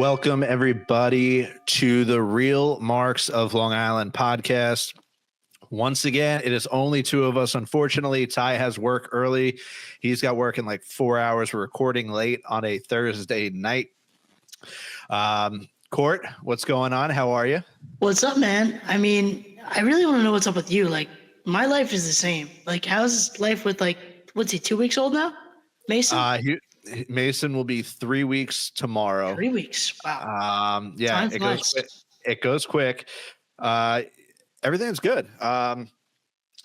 Welcome, everybody, to the Real Marks of Long Island podcast. Once again, it is only two of us. Unfortunately, Ty has work early. He's got work in like 4 hours. We're recording late on a Thursday night. Court, what's going on? How are you? What's up, man? I mean, I really want to know what's up with you. Like, my life is the same. Like, how's life with, like, what's he, 2 weeks old now? Mason? Mason will be 3 weeks tomorrow. 3 weeks. Wow. Yeah, Time it flies. goes quick. It goes quick. Everything's good.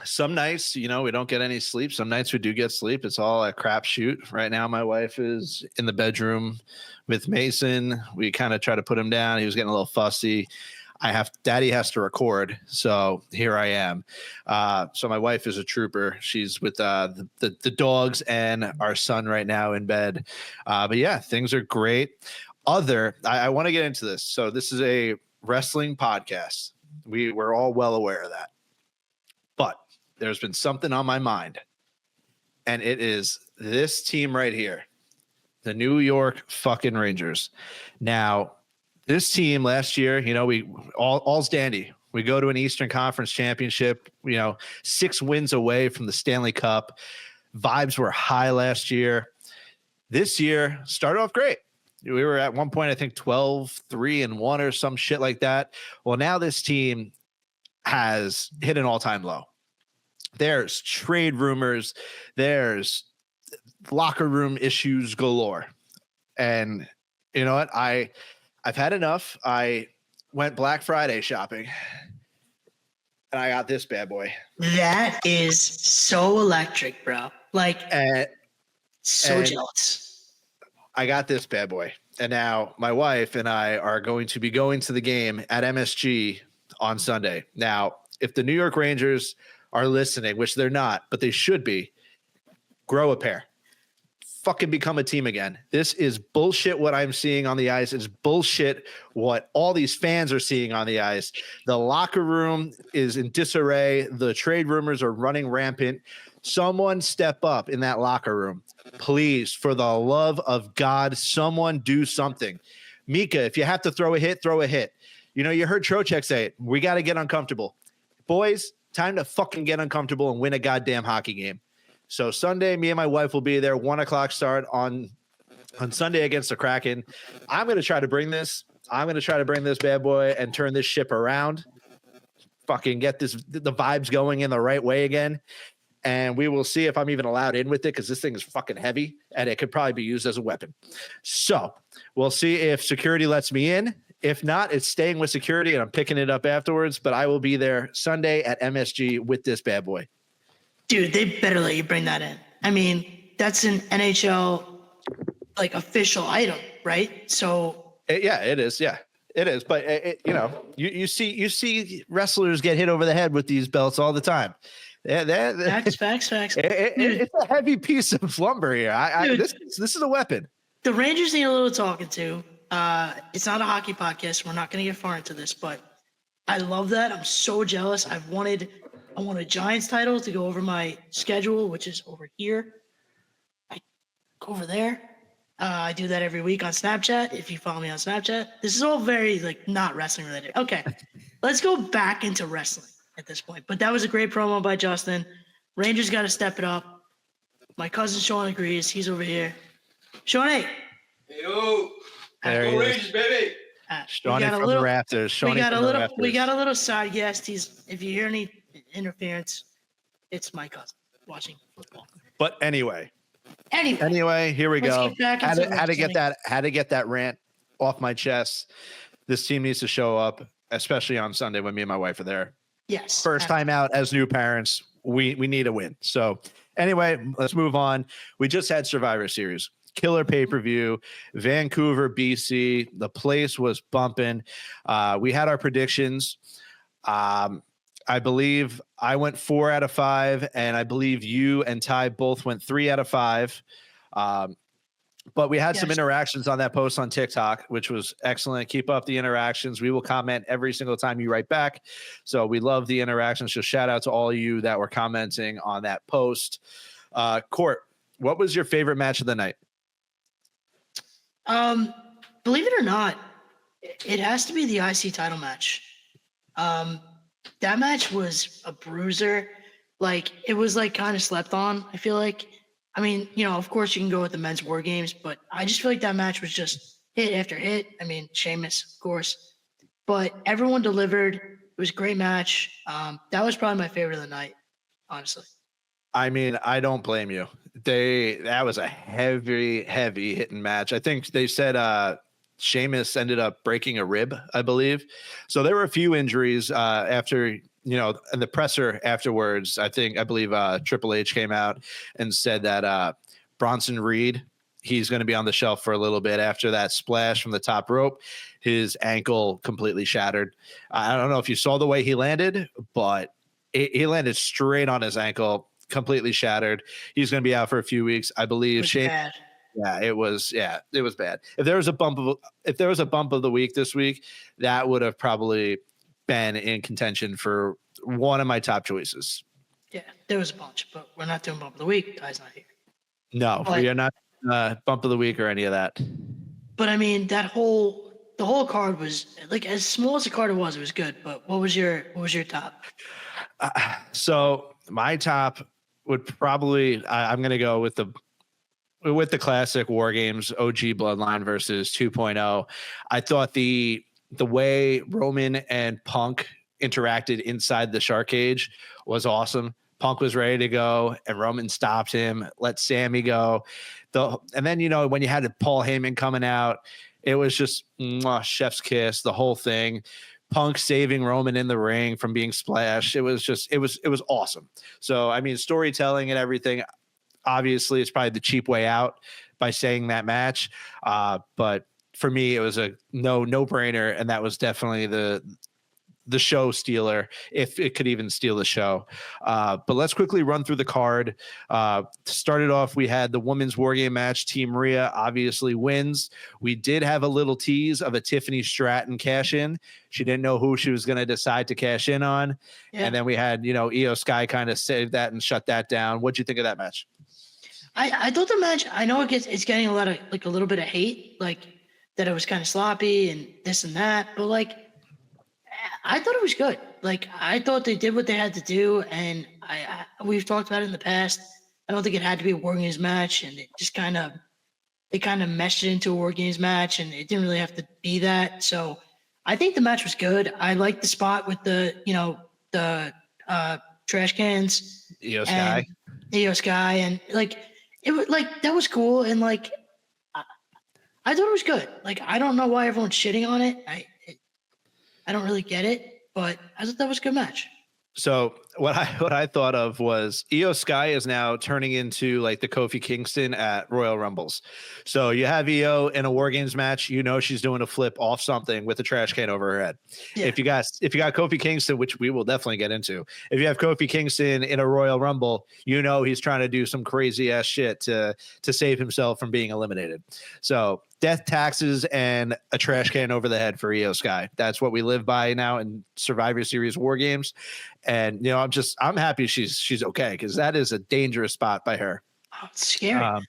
Some nights, we don't get any sleep. Some nights we do get sleep. It's all a crapshoot. Right now, my wife is in the bedroom with Mason. We kind of try to put him down. He was getting a little fussy. Daddy has to record, so here I am. So my wife is a trooper. She's with the dogs and our son right now in bed. But yeah, things are great. I want to get into this. So this is a wrestling podcast. We're all well aware of that. But there's been something on my mind, and it is this team right here, the New York fucking Rangers. Now, this team last year, all's dandy. We go to an Eastern Conference championship, 6 wins away from the Stanley Cup. Vibes were high last year. This year started off great. We were at one point, I think 12-3-1 or some shit like that. Well, now this team has hit an all-time low. There's trade rumors. There's locker room issues galore. And you know what? I've had enough. I went Black Friday shopping, and I got this bad boy. That is so electric, bro. Like, so jealous. I got this bad boy. And now my wife and I are going to be going to the game at MSG on Sunday. Now, if the New York Rangers are listening, which they're not, but they should be, grow a pair. Fucking become a team again. This is bullshit what I'm seeing on the ice. It's bullshit what all these fans are seeing on the ice. The locker room is in disarray. The trade rumors are running rampant. Someone step up in that locker room. Please, for the love of God, someone do something. Mika, if you have to throw a hit, throw a hit. You heard Trocheck say it. We got to get uncomfortable. Boys, time to fucking get uncomfortable and win a goddamn hockey game. So Sunday, me and my wife will be there. 1:00 start on Sunday against the Kraken. I'm going to try to bring this. I'm going to try to bring this bad boy and turn this ship around. Fucking get the vibes going in the right way again. And we will see if I'm even allowed in with it, because this thing is fucking heavy and it could probably be used as a weapon. So we'll see if security lets me in. If not, it's staying with security and I'm picking it up afterwards. But I will be there Sunday at MSG with this bad boy. Dude, they better let you bring that in. I mean, that's an NHL like official item, right? So yeah, it is. Yeah, it is. But you see wrestlers get hit over the head with these belts all the time. Facts. It's a heavy piece of lumber here. This is a weapon. The Rangers need a little talking to. It's not a hockey podcast. We're not going to get far into this, but I love that. I'm so jealous. I want a Giants title to go over my schedule, which is over here. I go over there. I do that every week on Snapchat. If you follow me on Snapchat, this is all very not wrestling related. Okay, let's go back into wrestling at this point. But that was a great promo by Justin. Rangers got to step it up. My cousin Sean agrees. He's over here. Sean, hey. Yo. There he is. Rangers, baby. Shawnee from the Raptors. We got a little side guest. If you hear any interference, it's my cousin watching football. But anyway, here we Let's go. get back How to get that rant off my chest. This team needs to show up, especially on Sunday when me and my wife are there. Yes. First time out as new parents, we need a win. So anyway, let's move on. We just had Survivor Series. Killer pay-per-view, Vancouver, BC. The place was bumping. We had our predictions. I believe I went 4 out of 5, and I believe you and Ty both went 3 out of 5. But we had some interactions on that post on TikTok, which was excellent. Keep up the interactions. We will comment every single time you write back. So we love the interactions. So shout out to all of you that were commenting on that post. Court, what was your favorite match of the night? Believe it or not, It has to be the IC title match. Um, that match was a bruiser. Like it was like kind of slept on. I feel like. I mean, of course you can go with the men's war games, but I just feel like that match was just hit after hit. I mean, Sheamus, of course, but everyone delivered. It was a great match. That was probably my favorite of the night, honestly. I mean, I don't blame you. That was a heavy hitting match. I think they said Sheamus ended up breaking a rib, I believe. So there were a few injuries after, in the presser afterwards. I believe Triple H came out and said that Bronson Reed, he's going to be on the shelf for a little bit after that splash from the top rope. His ankle completely shattered. I don't know if you saw the way he landed, but he landed straight on his ankle, completely shattered. He's going to be out for a few weeks, I believe. Shane, Bad. yeah, it was bad. If there was a bump of the week this week, that would have probably been in contention for one of my top choices. Yeah, there was a bunch, but we're not doing bump of the week. Guy's not here. No, we are not bump of the week or any of that. But I mean, the whole card was like as small as the card was. It was good. But what was your top? So my top would probably I'm going to go with the classic War Games OG Bloodline versus 2.0. I thought the way Roman and Punk interacted inside the shark cage was awesome. Punk was ready to go, and Roman stopped him, let Sammy go. And then when you had Paul Heyman coming out, it was just chef's kiss. The whole thing. Punk saving Roman in the ring from being splashed. It was awesome. So I mean, storytelling and everything. Obviously, it's probably the cheap way out by saying that match. But for me, it was a no brainer, and that was definitely the show stealer, if it could even steal the show. But let's quickly run through the card. To start it off, we had the women's war game match. Team Maria obviously wins. We did have a little tease of a Tiffany Stratton cash in. She didn't know who she was going to decide to cash in on. Yeah. And then we had, Io Sky kind of saved that and shut that down. What'd you think of that match? I thought the match, I know it's getting a little bit of hate, like that it was kind of sloppy and this and that, but like, I thought it was good. Like I thought they did what they had to do, and we've talked about it in the past. I don't think it had to be a War Games match, and it just kind of meshed it into a War Games match, and it didn't really have to be that. So I think the match was good. I liked the spot with the trash cans, Io Sky, and like it was like that was cool, and like I thought it was good. Like I don't know why everyone's shitting on it. I don't really get it, but I thought that was a good match. So what I thought of was Io Sky is now turning into like the Kofi Kingston at Royal Rumbles. So you have Io in a War Games match, she's doing a flip off something with a trash can over her head. Yeah. If you got Kofi Kingston, which we will definitely get into, if you have Kofi Kingston in a Royal Rumble, he's trying to do some crazy ass shit to save himself from being eliminated. So death, taxes, and a trash can over the head for Io Sky. That's what we live by now in Survivor Series War Games. And I'm happy she's okay, because that is a dangerous spot by her. Oh, it's scary.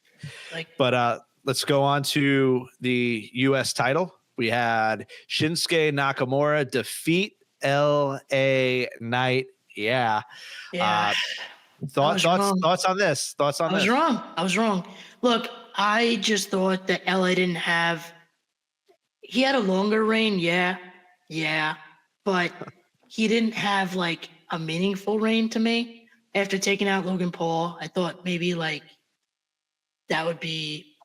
But let's go on to the U.S. title. We had Shinsuke Nakamura defeat L.A. Knight. Yeah. Thoughts on this? Thoughts on this? I was wrong. Look, I just thought that LA didn't have. He had a longer reign, yeah, but he didn't have like a meaningful reign to me. After taking out Logan Paul, I thought maybe like that would be,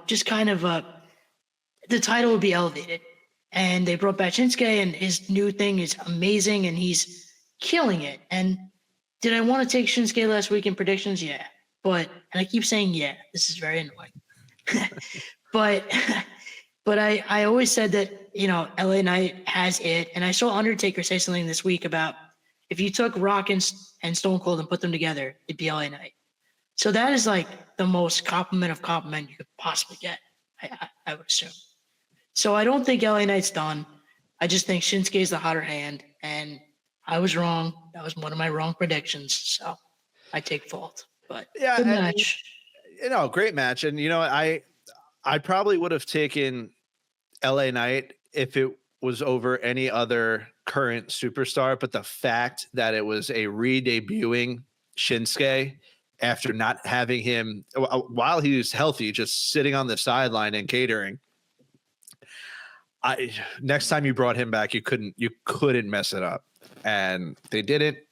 just kind of the title would be elevated. And they brought back Shinsuke, and his new thing is amazing, and he's killing it. And did I want to take Shinsuke last week in predictions? Yeah. And I keep saying, yeah, this is very annoying. but I always said that, LA Knight has it. And I saw Undertaker say something this week about if you took Rock and Stone Cold and put them together, it'd be LA Knight. So that is like the most compliment you could possibly get, I would assume. So I don't think LA Knight's done. I just think Shinsuke is the hotter hand. And I was wrong. That was one of my wrong predictions. So I take fault. But yeah, good match. Great match. And I probably would have taken LA Knight if it was over any other current superstar, but the fact that it was a re-debuting Shinsuke after not having him while he was healthy, just sitting on the sideline and catering. Next time you brought him back, you couldn't mess it up, and they did it.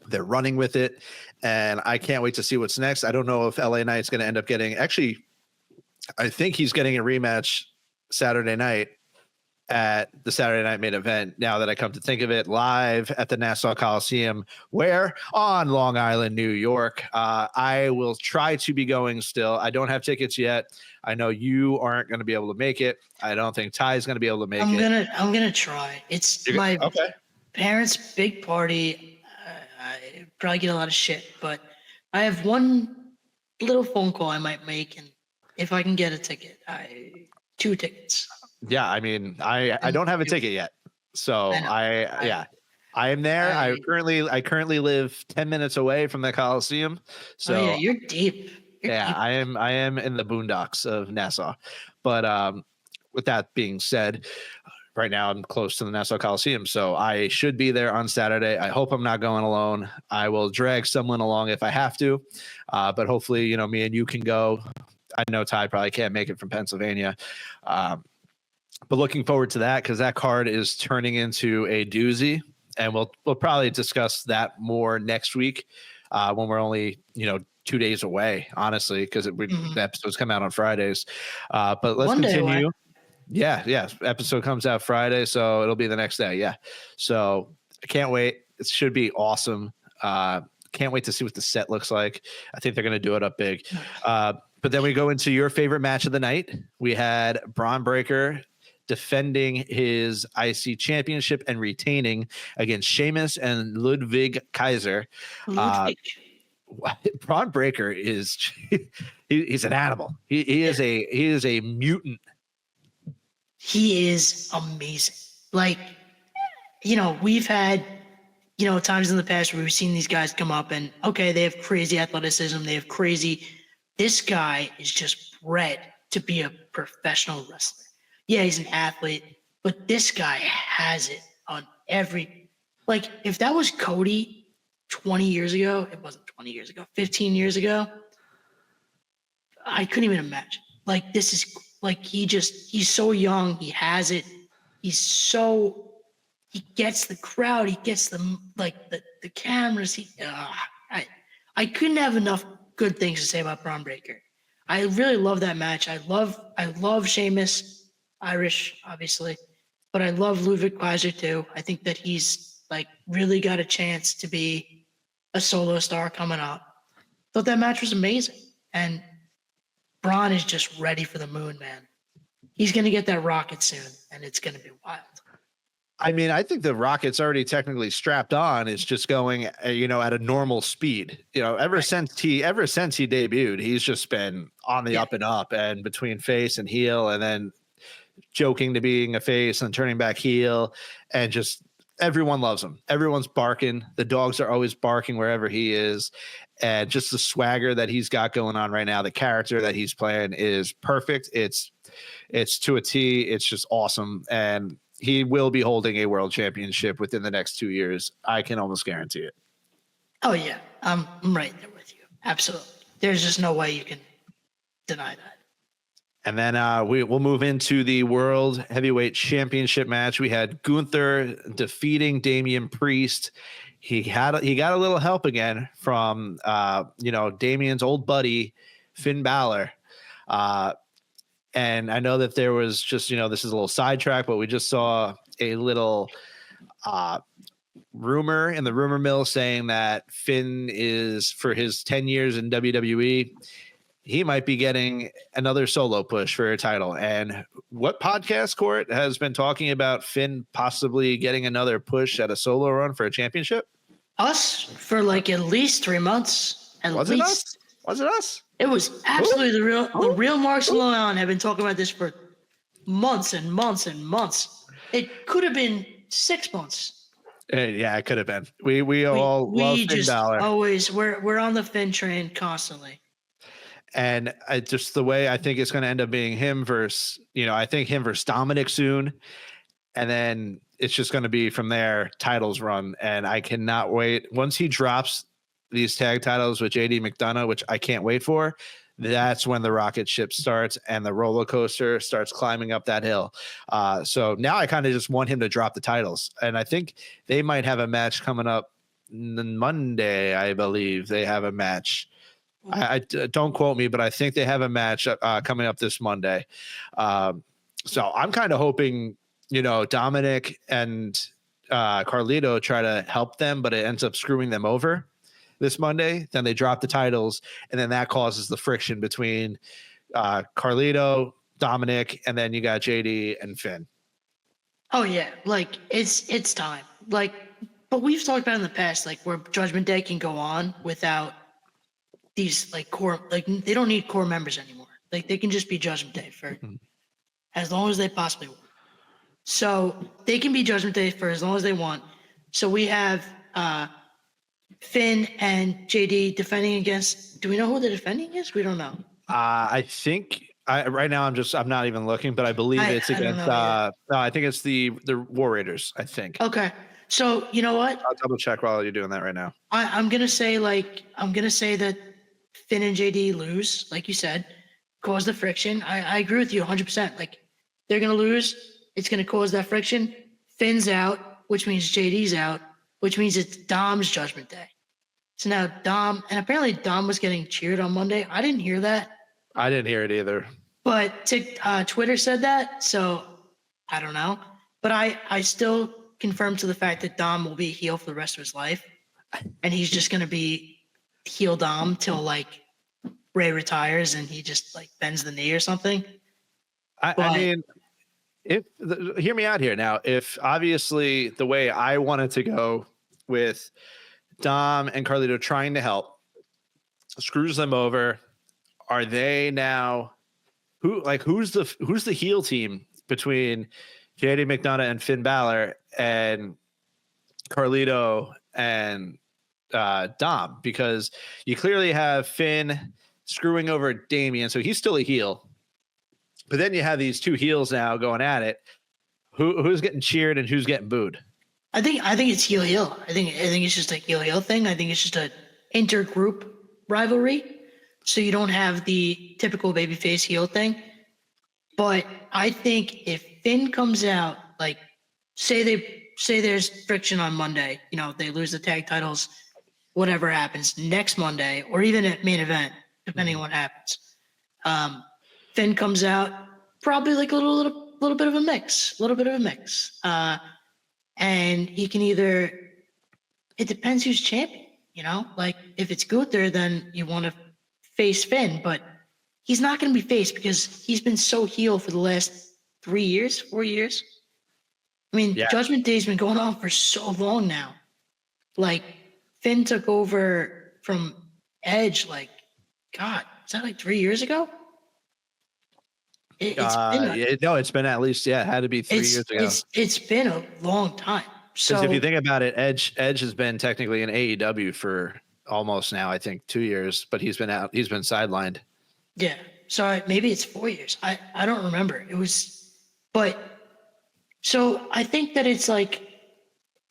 They're running with it, and I can't wait to see what's next. I don't know if LA Knight's going to end up getting. Actually, I think he's getting a rematch Saturday night at the Saturday Night Main Event. Now that I come to think of it, live at the Nassau Coliseum, where on Long Island, New York. I will try to be going still. I don't have tickets yet. I know you aren't going to be able to make it. I don't think Ty's going to be able to make it. I'm gonna try. It's my parents' big party. I probably get a lot of shit, but I have one little phone call I might make, and if I can get a ticket, 2 tickets. Yeah, I mean, I don't have a ticket yet, so I am there. I currently live 10 minutes away from the Coliseum, so yeah, you're deep. You're deep. I am in the boondocks of Nassau. But with that being said, right now I'm close to the Nassau Coliseum, so I should be there on Saturday. I hope I'm not going alone. I will drag someone along if I have to, but hopefully, me and you can go. I know Ty probably can't make it from Pennsylvania. But looking forward to that, because that card is turning into a doozy, and we'll probably discuss that more next week when we're only 2 days away, honestly, because the episodes come out on Fridays. But let's continue. Yeah, episode comes out Friday, so it'll be the next day. Yeah, so I can't wait. It should be awesome. Can't wait to see what the set looks like. I think they're going to do it up big. But then we go into your favorite match of the night. We had Braun Breaker defending his IC championship and retaining against Sheamus and Ludwig Kaiser. Braun Breaker is he's an animal. He is a mutant. He is amazing. Like, we've had times in the past where we've seen these guys come up and okay, they have crazy athleticism, this guy is just bred to be a professional wrestler. Yeah, he's an athlete, but this guy has it on if that was Cody 20 years ago, it wasn't 20 years ago, 15 years ago, I couldn't even imagine. This is he's so young, he has it. He gets the crowd, he gets the cameras. I couldn't have enough good things to say about Braun Breaker. I really love that match. I love Sheamus. Irish, obviously, but I love Ludwig Kaiser too. I think that he's really got a chance to be a solo star coming up. Thought that match was amazing, and Braun is just ready for the moon, man. He's gonna get that rocket soon, and it's gonna be wild. I mean, I think the rocket's already technically strapped on. It's just going, at a normal speed. Ever since he debuted, he's just been on the up and up, and between face and heel, and then joking to being a face and turning back heel, and just everyone loves him. Everyone's barking. The dogs are always barking wherever he is, and just the swagger that he's got going on right now, the character that he's playing is perfect. It's to a T. It's just awesome, and he will be holding a world championship within the next 2 years. I can almost guarantee it. Oh yeah, I'm right there with you. Absolutely. There's just no way you can deny that. And then we'll move into the World Heavyweight Championship match. We had Gunther defeating Damian Priest. He got a little help again from Damian's old buddy Finn Balor. And I know that there was just this is a little sidetrack, but we just saw a little rumor in the rumor mill saying that Finn is, for his 10 years in WWE, he might be getting another solo push for a title. And what podcast, Court, has been talking about Finn possibly getting another push at a solo run for a championship? Us, for at least 3 months. Was it us? Was it us? It was absolutely the real Marks Leon have been talking about this for months and months and months. It could have been 6 months. Yeah, it could have been. We all love Finn Balor. Always we're on the Finn train constantly. And just the way I think it's going to end up being him versus, I think him versus Dominic soon. and then it's just going to be from there titles run. And I cannot wait. Once he drops these tag titles with JD McDonough, which I can't wait for, that's when the rocket ship starts and the roller coaster starts climbing up that hill. So now I kind of just want him to drop the titles. And I think they might have a match coming up Monday. I believe they have a match. I don't quote me, but I think they have a match coming up this Monday. So I'm kind of hoping, Dominic and Carlito try to help them, but it ends up screwing them over this Monday. Then they drop the titles, and then that causes the friction between Carlito, Dominic, and then you got JD and Finn. Oh yeah, like it's time. Like, but we've talked about in the past, like where Judgment Day can go on without these like core, like they don't need core members anymore. Like they can just be Judgment Day for as long as they possibly want. So they can be Judgment Day for as long as they want. So we have Finn and JD defending against. Do we know who the defending is? We don't know. I think right now I'm not even looking, but I believe it's against. No, I think it's the War Raiders. I think. Okay, so you know what? I'll double check while you're doing that right now. I'm gonna say that Finn and JD lose, like you said, cause the friction. I agree with you 100%. Like they're gonna lose. It's gonna cause that friction. Finn's out, which means JD's out, which means it's Dom's Judgment Day. So now Dom, and apparently Dom was getting cheered on Monday. I didn't hear that. I didn't hear it either. But Twitter said that, so I don't know. But I still confirm to the fact that Dom will be heel for the rest of his life. And he's just going to be heel Dom till like Ray retires and he just like bends the knee or something. I mean, hear me out here now. If obviously the way I wanted to go with Dom and Carlito trying to help screws them over, are they now who's the heel team between JD McDonough and Finn Balor and Carlito and Dom? Because you clearly have Finn screwing over Damian, so he's still a heel. But then you have these two heels now going at it. Who's getting cheered and who's getting booed? I think it's heel. I think it's just a heel thing. I think it's just a intergroup rivalry. So you don't have the typical babyface heel thing. But I think if Finn comes out, like say there's friction on Monday, they lose the tag titles, whatever happens next Monday, or even at main event, depending on what happens. Finn comes out, probably like a little bit of a mix, and he can either, it depends who's champion, like if it's Gunther, then you want to face Finn, but he's not going to be faced because he's been so heel for the last 4 years. I mean, yeah. Judgment Day's been going on for so long now. Like Finn took over from Edge, like, God, is that like 3 years ago? It's been at least, it had to be 3 years ago. It's been a long time. So if you think about it, Edge has been technically in AEW for almost now, I think 2 years, but he's been sidelined. Yeah. So maybe it's 4 years. I don't remember. It was, but so I think that it's like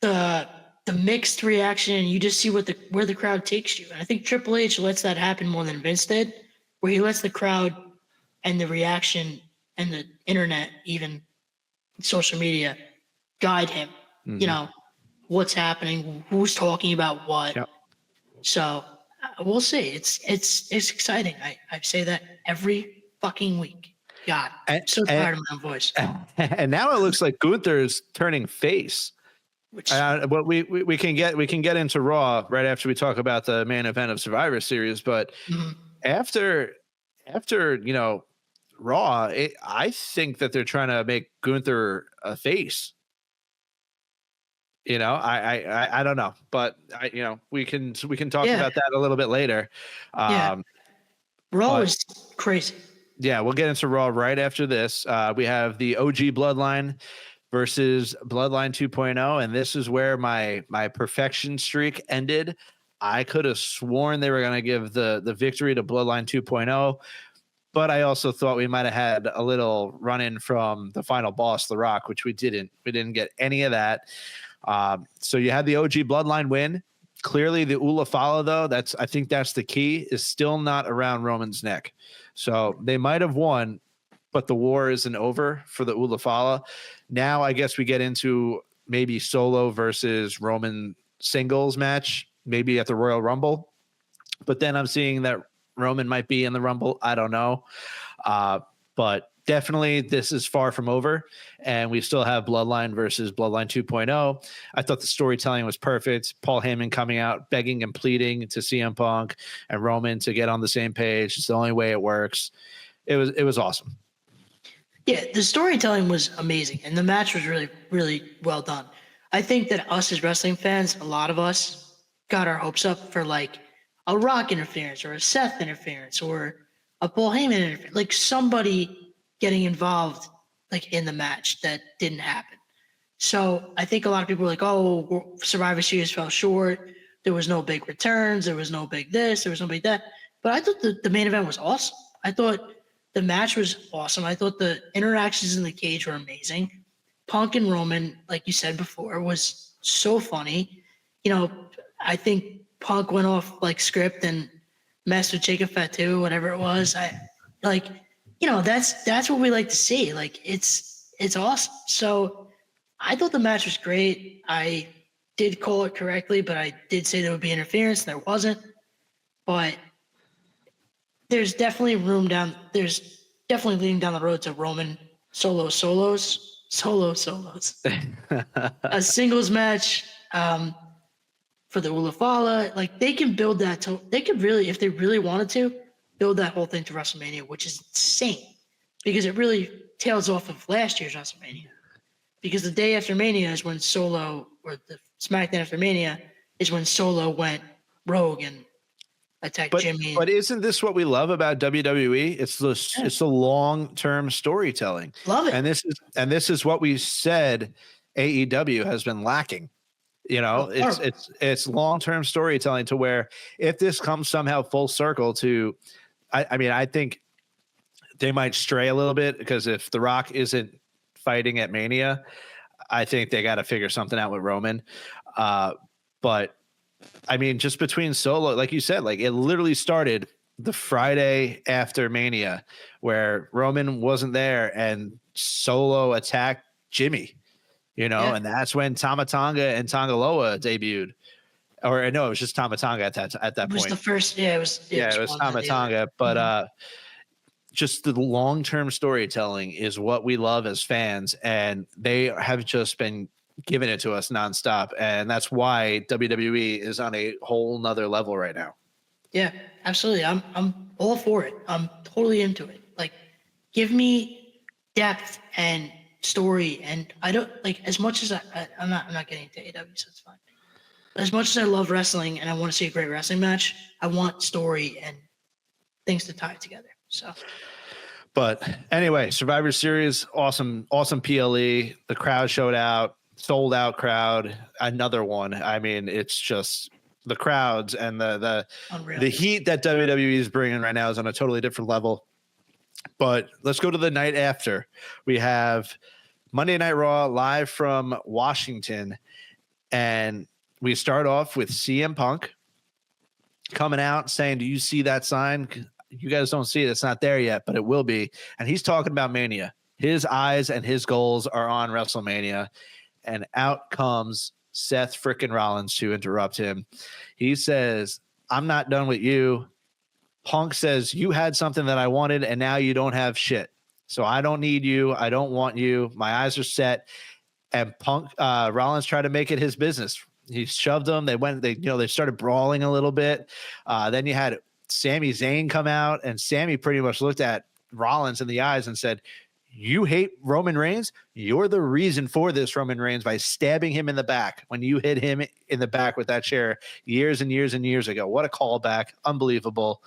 the mixed reaction, and you just see where the crowd takes you. And I think Triple H lets that happen more than Vince did, where he lets the crowd and the reaction and the internet, even social media, guide him. Mm-hmm. What's happening, who's talking about what. Yep. So we'll see. It's exciting. I say that every fucking week. God, I'm so tired of my own voice. And now it looks like Gunther's turning face. But we can get into Raw right after we talk about the main event of Survivor Series. But after Raw, I think that they're trying to make Gunther a face. I don't know, but we can talk about that a little bit later. Raw is crazy. Yeah, we'll get into Raw right after this. We have the OG Bloodline versus Bloodline 2.0, and this is where my perfection streak ended. I could have sworn they were going to give the victory to Bloodline 2.0. but I also thought we might have had a little run in from the final boss, The Rock, which we didn't. We didn't get any of that. So you had the OG Bloodline win. Clearly, the Ula Fala, though, I think that's the key, is still not around Roman's neck. So they might have won, but the war isn't over for the Ula Fala. Now I guess we get into maybe Solo versus Roman singles match, maybe at the Royal Rumble. But then I'm seeing that Roman might be in the Rumble. I don't know. But definitely this is far from over. And we still have Bloodline versus Bloodline 2.0. I thought the storytelling was perfect. Paul Heyman coming out, begging and pleading to CM Punk and Roman to get on the same page. It's the only way it works. It was awesome. Yeah, the storytelling was amazing, and the match was really, really well done. I think that us as wrestling fans, a lot of us got our hopes up for like a Rock interference or a Seth interference or a Paul Heyman interference, like somebody getting involved like in the match that didn't happen. So I think a lot of people were like, oh, Survivor Series fell short. There was no big returns. There was no big this. There was no big that. But I thought the main event was awesome. I thought the match was awesome. I thought the interactions in the cage were amazing. Punk and Roman, like you said before, was so funny. You know, I think Punk went off like script and messed with Jacob Fatu, whatever it was. That's what we like to see. Like it's awesome. So I thought the match was great. I did call it correctly, but I did say there would be interference. There wasn't. But there's definitely leading down the road to Roman solos. A singles match for the Ula Fala. Like they can build that they could really, if they really wanted to, build that whole thing to WrestleMania, which is insane because it really tails off of last year's WrestleMania. Because the day after Mania is when Solo, or the SmackDown after Mania is when Solo went rogue and attacked Jimmy. But isn't this what we love about WWE? It's the long-term storytelling. Love it. And this is what we said AEW has been lacking. You know, it's long-term storytelling to where if this comes somehow full circle to, I mean, I think they might stray a little bit because if The Rock isn't fighting at Mania, I think they got to figure something out with Roman. But I mean, just between Solo, like you said, like it literally started the Friday after Mania where Roman wasn't there and Solo attacked Jimmy, you know, and that's when Tama Tonga and Tonga Loa debuted. Or no, it was just Tama Tonga at that point. It was the first, it was Tama Tonga. But just the long-term storytelling is what we love as fans, and they have just been giving it to us nonstop. And that's why WWE is on a whole nother level right now. Yeah, absolutely. I'm all for it. I'm totally into it. Like, give me depth and story. And I don't like as much as I'm not getting into AW, so it's fine. But as much as I love wrestling and I want to see a great wrestling match, I want story and things to tie it together. So, but anyway, Survivor Series, awesome PLE. The crowd showed out. Sold out crowd, another one. I mean, it's just the crowds and the heat that WWE is bringing right now is on a totally different level. But let's go to the night after. We have Monday Night Raw live from Washington, and we start off with CM Punk coming out saying, "Do you see that sign? You guys don't see it. It's not there yet, but it will be." And he's talking about Mania. His eyes and his goals are on WrestleMania. And out comes Seth frickin' Rollins to interrupt him. He says, "I'm not done with you." Punk says, "You had something that I wanted, and now you don't have shit. So I don't need you. I don't want you. My eyes are set." And Rollins tried to make it his business. He shoved them. They started brawling a little bit. Then you had Sami Zayn come out, and Sami pretty much looked at Rollins in the eyes and said, "You hate Roman Reigns? You're the reason for this, Roman Reigns, by stabbing him in the back when you hit him in the back with that chair years and years and years ago." What a callback. Unbelievable.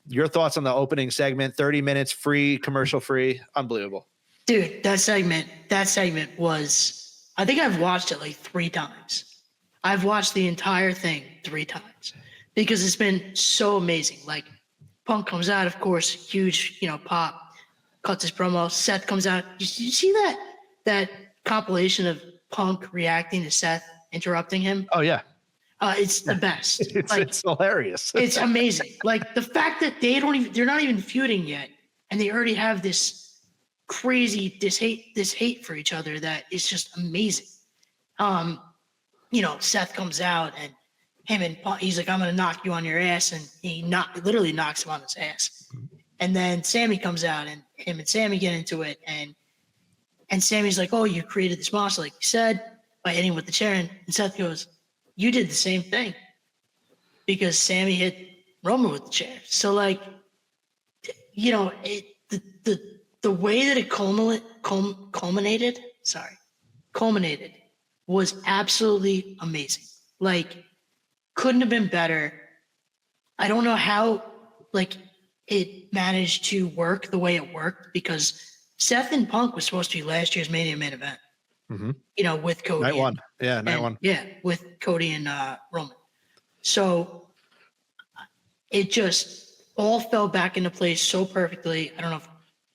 Your thoughts on the opening segment, 30 minutes free, commercial free. Unbelievable. Dude, that segment was, I think I've watched it like 3 times. I've watched the entire thing 3 times because it's been so amazing. Like Punk comes out, of course, huge, pop, cuts his promo. Seth comes out. You see that compilation of Punk reacting to Seth interrupting him? Oh yeah, It's the best. it's hilarious. It's amazing. Like the fact that they're not even feuding yet, and they already have this crazy this hate for each other that is just amazing. Seth comes out and him and Punk, he's like, I'm gonna knock you on your ass, and he literally knocks him on his ass. And then Sammy comes out and him and Sammy get into it, and Sammy's like, oh, you created this monster, like you said, by hitting him with the chair. And Seth goes, you did the same thing, because Sammy hit Roman with the chair. So like, the way that it culminated was absolutely amazing. Like, couldn't have been better. I don't know how it managed to work the way it worked, because Seth and Punk was supposed to be last year's Mania main event. Mm-hmm. With Cody. Night one. Yeah, night one. Yeah, with Cody and Roman. So it just all fell back into place so perfectly. I don't know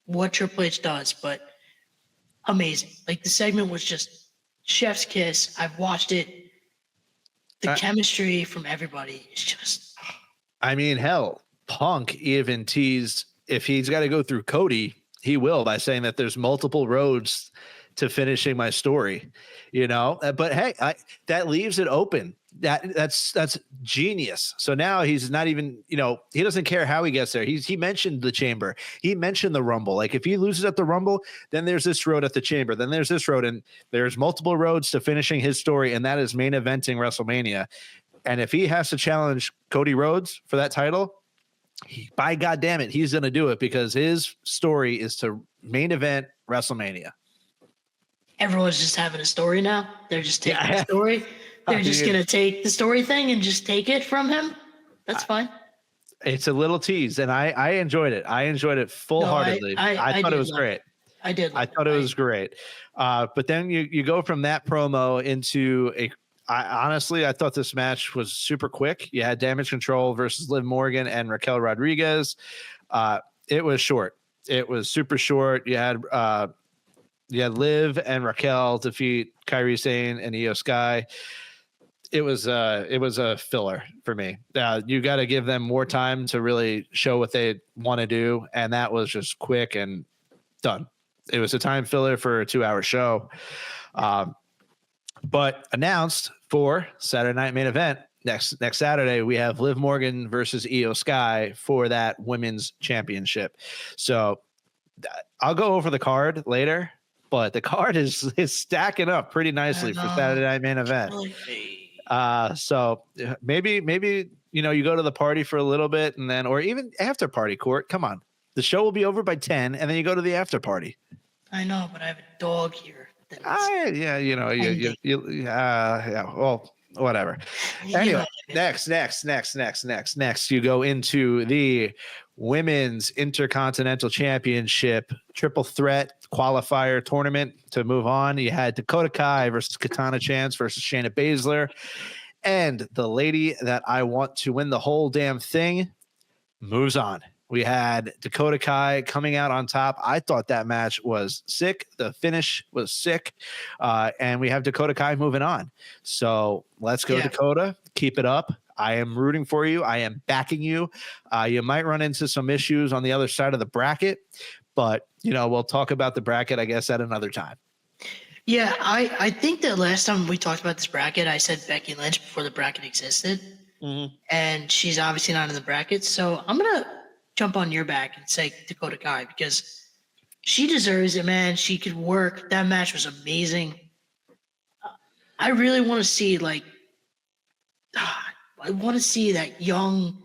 what Triple H does, but amazing. Like, the segment was just chef's kiss. I've watched it. The chemistry from everybody is just. I mean, hell, Punk even teased if he's got to go through Cody, he will, by saying that there's multiple roads to finishing my story, but hey, that leaves it open. That's genius. So now he's not even, he doesn't care how he gets there. He mentioned the Chamber. He mentioned the Rumble. Like, if he loses at the Rumble, then there's this road at the Chamber. Then there's this road, and there's multiple roads to finishing his story, and that is main eventing WrestleMania. And if he has to challenge Cody Rhodes for that title, by God damn it, he's going to do it, because his story is to main event WrestleMania. Everyone's just having a story now. They're just taking the story. They're just going to take the story thing and just take it from him. That's fine. It's a little tease, and I enjoyed it. I enjoyed it full-heartedly. I thought it was great. I did. I thought it was great. But then you go from that promo into honestly, I thought this match was super quick. You had Damage Control versus Liv Morgan and Raquel Rodriguez. It was short. It was super short. You had Liv and Raquel defeat Kairi Sane and Io Sky. It was a filler for me. You got to give them more time to really show what they want to do, and that was just quick and done. It was a time filler for a 2-hour show. But announced for Saturday Night Main Event next Saturday, we have Liv Morgan versus Io Sky for that women's championship. So I'll go over the card later, but the card is stacking up pretty nicely for Saturday Night Main Event. So maybe you go to the party for a little bit, and then, or even after party, Court. Come on, the show will be over by 10, and then you go to the after party. I know, but I have a dog here. Well, whatever. Anyway, next, you go into the Women's Intercontinental Championship Triple Threat Qualifier Tournament to move on. You had Dakota Kai versus Katana Chance versus Shayna Baszler, and the lady that I want to win the whole damn thing moves on. We had Dakota Kai coming out on top. I thought that match was sick. The finish was sick. And we have Dakota Kai moving on. So let's go, Dakota. Keep it up. I am rooting for you. I am backing you. You might run into some issues on the other side of the bracket, but, we'll talk about the bracket, I guess, at another time. Yeah, I think that last time we talked about this bracket, I said Becky Lynch before the bracket existed. Mm-hmm. And she's obviously not in the bracket. So I'm going to jump on your back and say Dakota Kai, because she deserves it, man. She could work. That match was amazing. I really want to see I want to see that young,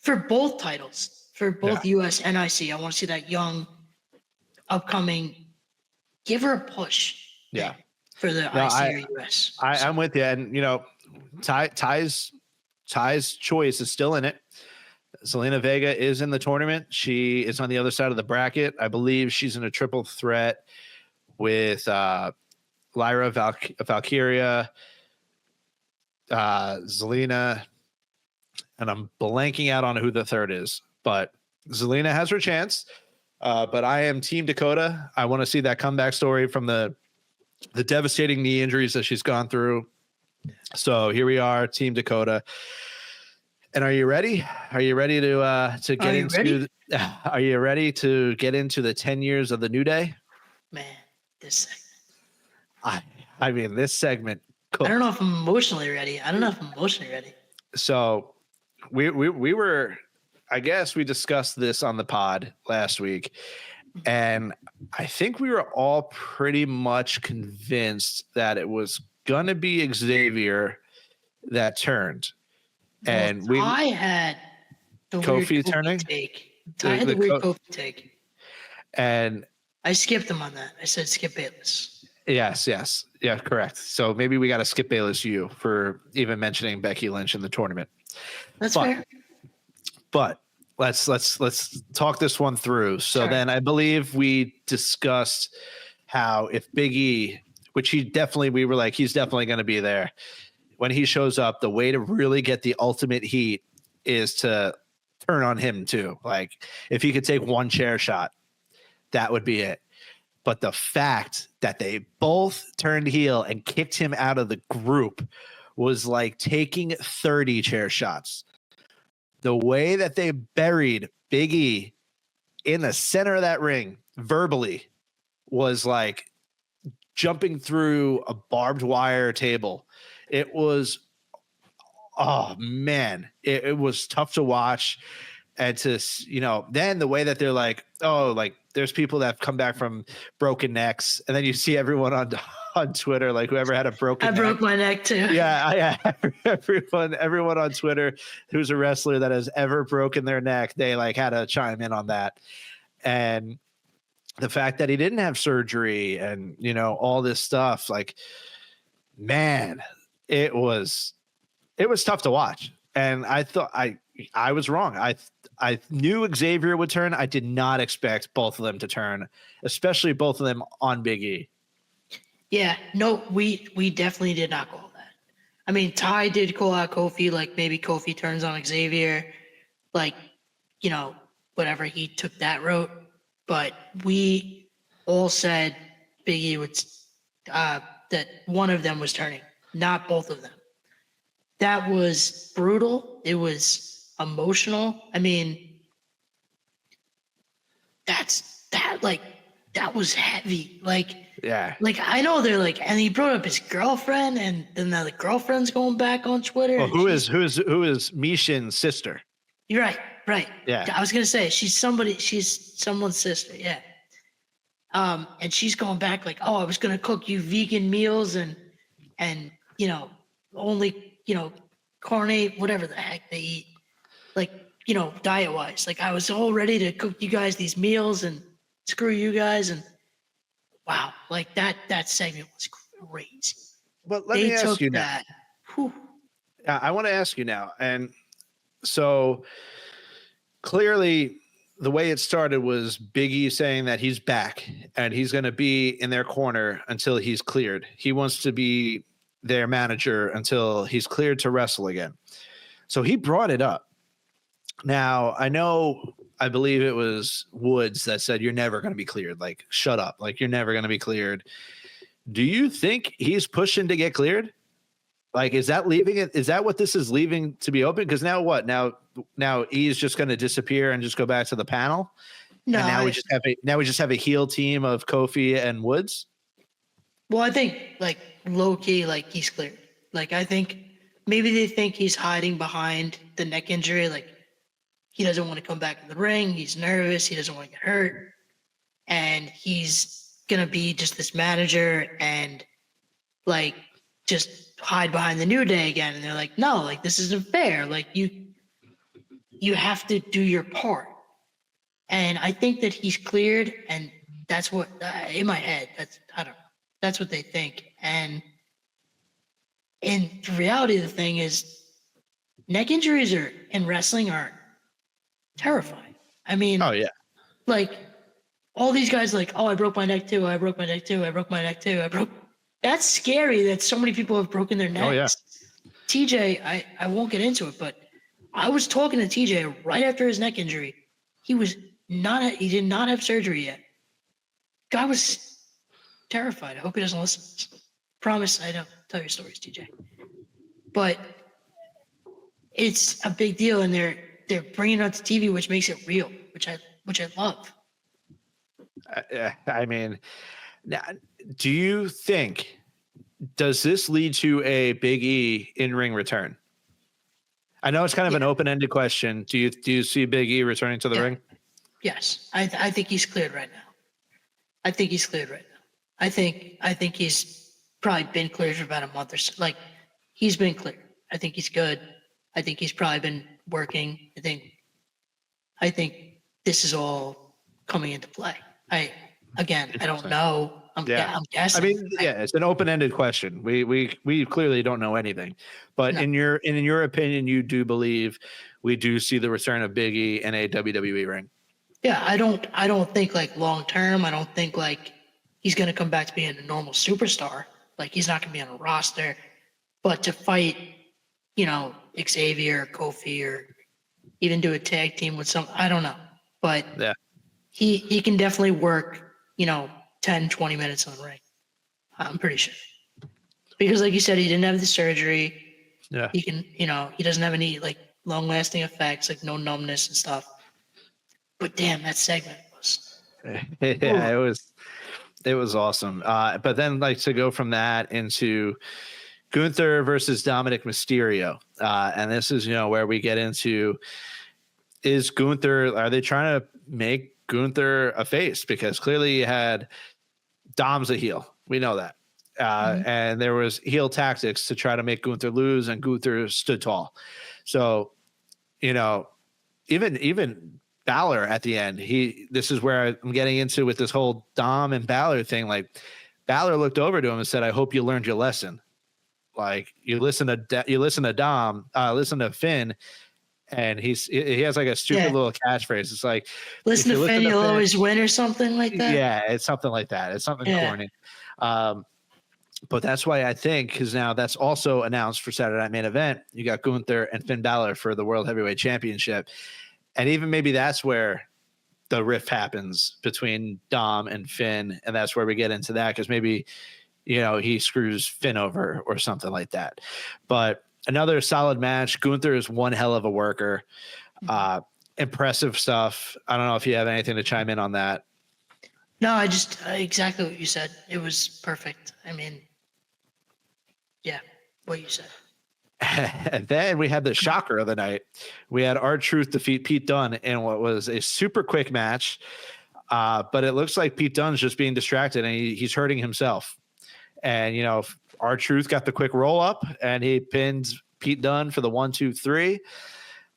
for both titles, for both US and IC. I want to see that young, upcoming, give her a push. Yeah. For the IC or US. I'm with you. And, Ty's choice is still in it. Zelina Vega is in the tournament. She is on the other side of the bracket. I believe she's in a triple threat with Lyra, Valkyria, Zelina, and I'm blanking out on who the third is. but Zelina has her chance. But I am Team Dakota. I want to see that comeback story from the devastating knee injuries that she's gone through. So here we are, Team Dakota. And are you ready? Are you ready to get into? Are you ready to get into the 10 years of the New Day? Man, this segment. I mean, this segment. I don't know if I'm emotionally ready. So we were, I guess we discussed this on the pod last week, and I think we were all pretty much convinced that it was gonna be Xavier that turned. And I had the Kofi weird turning take. I had the weird Kofi take, and I skipped him on that. I said skip Bayless. Yes, yeah, correct. So maybe we got to skip Bayless U for even mentioning Becky Lynch in the tournament. That's fair. But let's talk this one through. So then I believe we discussed how if Big E, which we were like, he's definitely going to be there. When he shows up, the way to really get the ultimate heat is to turn on him too. Like if he could take one chair shot, that would be it. But the fact that they both turned heel and kicked him out of the group was like taking 30 chair shots. The way that they buried Big E in the center of that ring verbally was like jumping through a barbed wire table. It was, oh man, it was tough to watch. And to, then the way that they're like, oh, like there's people that have come back from broken necks. And then you see everyone on Twitter, like whoever had a broken neck. I broke my neck too. Yeah. Everyone on Twitter who's a wrestler that has ever broken their neck, they like had to chime in on that. And the fact that he didn't have surgery and, all this stuff, like, man, it was tough to watch. And I thought I was wrong. I knew Xavier would turn. I did not expect both of them to turn, especially both of them on Big E. Yeah, no, we definitely did not call that. I mean, Ty did call out Kofi, like maybe Kofi turns on Xavier, like, whatever, he took that route. But we all said Big E would, that one of them was turning, not both of them. That was brutal. It was emotional. I mean, that was heavy. Like, yeah. Like, I know they're like, and he brought up his girlfriend, and then the girlfriend's going back on Twitter. Well, who is Mishin's sister? You're right. Yeah. I was gonna say she's someone's sister. Yeah. And she's going back like, oh, I was gonna cook you vegan meals and only carne, whatever the heck they eat, like diet wise. Like I was all ready to cook you guys these meals and screw you guys and. Wow, like that segment was crazy. But let me ask you now. I want to ask you now. And so clearly the way it started was Big E saying that he's back and he's going to be in their corner until he's cleared. He wants to be their manager until he's cleared to wrestle again. So he brought it up. Now, I believe it was Woods that said, you're never going to be cleared. Like, shut up. Like, you're never going to be cleared. Do you think he's pushing to get cleared? Like, is that leaving it? Is that what this is leaving to be open? Because now what? Now E's just going to disappear and just go back to the panel? No. And now we just have a heel team of Kofi and Woods? Well, I think, like, low-key, like, he's cleared. Like, I think maybe they think he's hiding behind the neck injury, like, he doesn't want to come back in the ring. He's nervous. He doesn't want to get hurt. And he's going to be just this manager and like just hide behind the New Day again. And they're like, no, like this isn't fair. Like you have to do your part. And I think that he's cleared and that's what in my head, I don't know. That's what they think. And the reality of the thing is neck injuries in wrestling are terrifying. I mean, oh yeah, like all these guys like, oh, I broke my neck too. That's scary that so many people have broken their necks. Oh yeah. TJ, I won't get into it, but I was talking to TJ right after his neck injury. He did not have surgery yet. Guy was terrified. I hope he doesn't listen. Promise I don't tell your stories, TJ. But it's a big deal, and they're bringing it on to TV, which makes it real, which I love. I mean, now, do you think, does this lead to a Big E in-ring return? I know it's kind of an open-ended question. Do you see Big E returning to the ring? Yes, I think he's cleared right now. I think he's probably been cleared for about a month or so. Like, he's been cleared. I think he's good. I think he's probably been working. I think this is all coming into play. I don't know. I'm guessing. I mean, it's an open-ended question. We clearly don't know anything, but in your opinion, you do believe we do see the return of Big E in a WWE ring. Yeah, I don't think like long term. I don't think like he's gonna come back to being a normal superstar. Like, he's not gonna be on a roster, but to fight, Xavier, Kofi, or even do a tag team with I don't know, but he can definitely work, 10, 20 minutes on the ring. I'm pretty sure. Because like you said, he didn't have the surgery. Yeah. He can, he doesn't have any like long lasting effects, like no numbness and stuff. But damn, that segment was. Yeah, it was awesome. But then like to go from that into Gunther versus Dominic Mysterio. And this is, where we get into, are they trying to make Gunther a face? Because clearly you had Dom's a heel. We know that. And there was heel tactics to try to make Gunther lose, and Gunther stood tall. So, even Balor at the end, this is where I'm getting into with this whole Dom and Balor thing. Like, Balor looked over to him and said, "I hope you learned your lesson." Like, you listen to Dom, listen to Finn, and he has like a stupid little catchphrase. It's like, listen to Finn, you'll always win, or something like that. Yeah, it's something like that. It's something corny. But that's why I think, because now that's also announced for Saturday Night Main Event. You got Gunther and Finn Balor for the World Heavyweight Championship. And even maybe that's where the rift happens between Dom and Finn. And that's where we get into that, because maybe, he screws Finn over or something like that. But another solid match. Gunther is one hell of a worker. Impressive stuff. I don't know if you have anything to chime in on that. No, I just exactly what you said. It was perfect. I mean, yeah, what you said. And then we had the shocker of the night. We had R-Truth defeat Pete Dunne in what was a super quick match. But it looks like Pete Dunne's just being distracted, and he's hurting himself. And, R-Truth got the quick roll up, and he pinned Pete Dunne for the 1, 2, 3.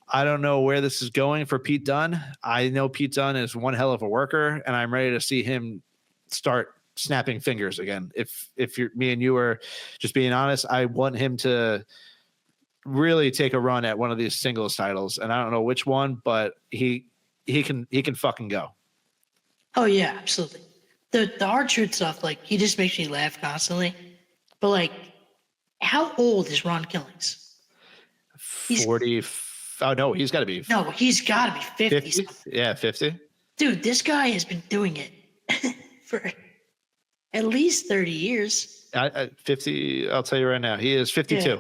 I don't know where this is going for Pete Dunne. I know Pete Dunne is one hell of a worker, and I'm ready to see him start snapping fingers again. If me and you are just being honest, I want him to really take a run at one of these singles titles, and I don't know which one, but he can fucking go. Oh yeah, absolutely. The R-Truth stuff, like, he just makes me laugh constantly. But like, how old is Ron Killings? 40. Oh no, he's got to be. No, he's got to be 50. 50? Yeah, 50. Dude, this guy has been doing it for at least 30 years. 50. I'll tell you right now, he is 52. Yeah.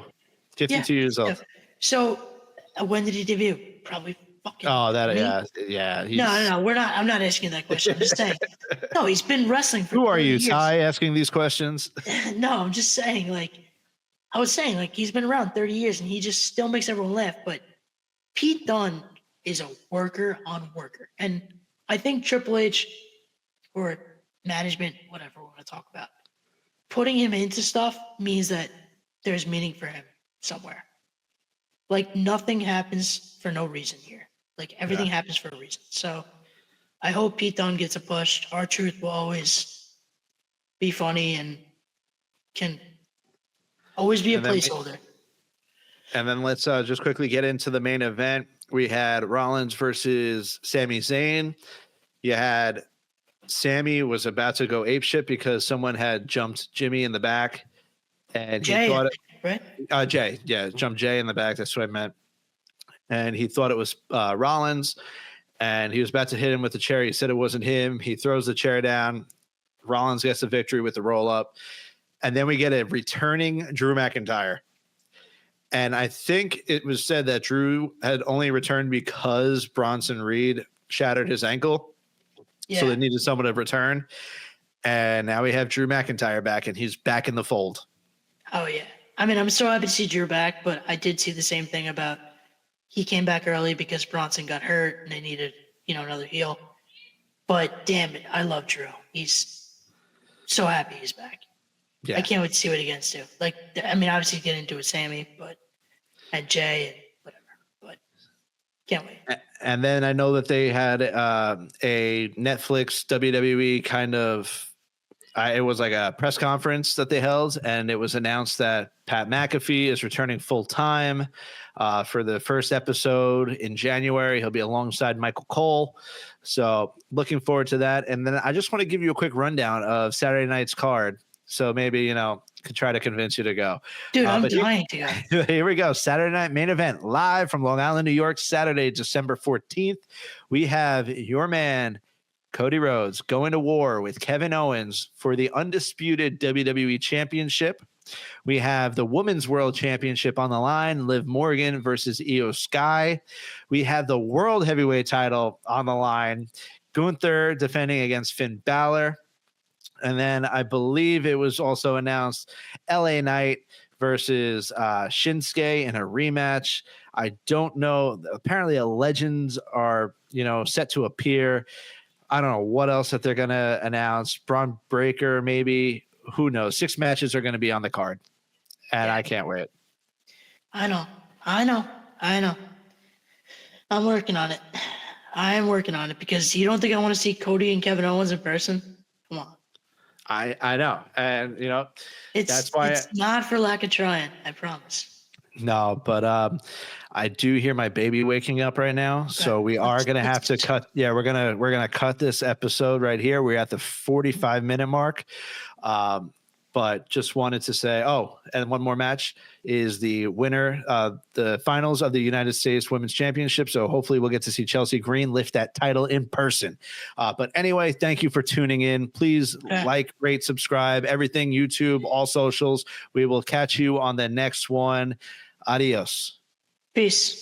52 years old. Yeah. So when did he debut? Probably fucking. Oh, that yeah. No. We're not. I'm not asking that question. I'm just saying. No, he's been wrestling for. Who are you, years. Ty, asking these questions? No, I'm just saying. Like, I was saying, like, he's been around 30 years, and he just still makes everyone laugh. But Pete Dunne is a worker on worker, and I think Triple H or management, whatever we want to talk about, putting him into stuff means that there's meaning for him somewhere. Like, nothing happens for no reason here. Like, everything happens for a reason. So I hope Pete Dunne gets a push. R-Truth will always be funny and can always be a placeholder. And then let's just quickly get into the main event. We had Rollins versus Sami Zayn. You had Sami was about to go apeshit because someone had jumped Jimmy in the back. And Jay, he thought right? Jay. Yeah, jumped Jay in the back. That's what I meant. and he thought it was Rollins, and he was about to hit him with the chair. He said it wasn't him. He throws the chair down. Rollins gets the victory with the roll up. And then we get a returning Drew McIntyre. And I think it was said that Drew had only returned because Bronson Reed shattered his ankle. Yeah. So they needed someone to return. And now we have Drew McIntyre back, and he's back in the fold. Oh, yeah. I mean, I'm so happy to see Drew back, but I did see the same thing about he came back early because Bronson got hurt and they needed, another heel. But damn it, I love Drew. He's so happy he's back. Yeah. I can't wait to see what he gets to. Like, I mean, obviously get into it with Sammy, and Jay and whatever. But can't wait. And then I know that they had a Netflix WWE kind of. It was like a press conference that they held, and it was announced that Pat McAfee is returning full time for the first episode in January. He'll be alongside Michael Cole. So looking forward to that. And then I just want to give you a quick rundown of Saturday night's card. So maybe, could try to convince you to go. Dude, I'm dying to go. Here we go. Saturday night main event live from Long Island, New York, Saturday, December 14th. We have your man, Cody Rhodes, going to war with Kevin Owens for the undisputed WWE Championship. We have the Women's World Championship on the line, Liv Morgan versus Io Sky. We have the World Heavyweight title on the line, Gunther defending against Finn Balor. And then I believe it was also announced LA Knight versus Shinsuke in a rematch. I don't know. Apparently, legends are, set to appear. I don't know what else that they're going to announce. Braun Breaker, maybe. Who knows? 6 matches are going to be on the card, and I can't wait. I know. I'm working on it. I am working on it because you don't think I want to see Cody and Kevin Owens in person? Come on. I know. And, that's why it's not for lack of trying. I promise. No, but I do hear my baby waking up right now. Okay. So we are going to have to cut. Yeah, we're going to cut this episode right here. We're at the 45-minute mark. But just wanted to say, and one more match is the winner, the finals of the United States Women's Championship. So hopefully we'll get to see Chelsea Green lift that title in person. But anyway, thank you for tuning in. Please like, rate, subscribe, everything, YouTube, all socials. We will catch you on the next one. Adios. Peace.